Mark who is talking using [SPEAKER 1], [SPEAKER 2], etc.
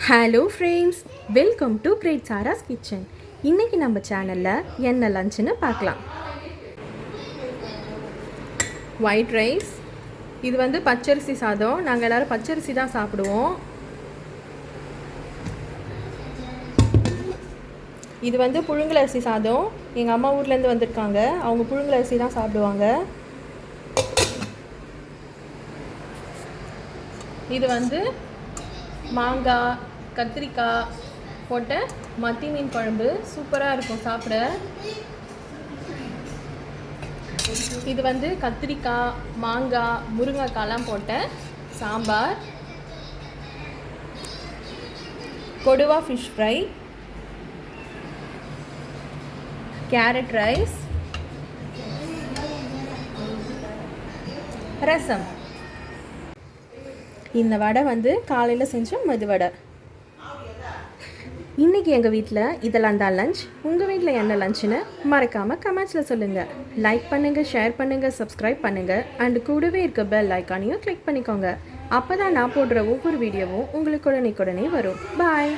[SPEAKER 1] Hello friends, welcome to great Sara's kitchen. இன்றைக்கி நம்ம சேனலில் என்ன லஞ்சுன்னு பார்க்கலாம். ஒயிட் ரைஸ், இது வந்து பச்சரிசி சாதம். நாங்கள் எல்லோரும் பச்சரிசி தான் சாப்பிடுவோம். இது வந்து புழுங்கலரிசி சாதம். எங்கள் அம்மா ஊர்லேருந்து வந்திருக்காங்க, அவங்க புழுங்கலரிசி தான் சாப்பிடுவாங்க. இது வந்து மாங்காய் கத்திரிக்காய் போட்ட மத்தி மீன் குழம்பு, சூப்பராக இருக்கும் சாப்பிட. இது வந்து கத்திரிக்காய் மாங்காய் முருங்கைக்காய்லாம் போட்ட சாம்பார். கொடுவா fish fry, carrot rice, rasam. இந்த வடை வந்து காலையில் செஞ்ச மெதுவடை. இன்றைக்கி எங்கள் வீட்டில் இதெல்லாம் தான் லஞ்ச். உங்கள் வீட்டில் என்ன லஞ்சுன்னு மறக்காமல் கமெண்ட்ஸில் சொல்லுங்கள். லைக் பண்ணுங்கள், ஷேர் பண்ணுங்கள், சப்ஸ்கிரைப் பண்ணுங்கள். அண்டு கூடவே இருக்க பெல் ஐக்கானையும் கிளிக் பண்ணிக்கோங்க. அப்போ தான் நான் போடுற ஒவ்வொரு வீடியோவும் உங்களுக்கு உடனே வரும். பாய்.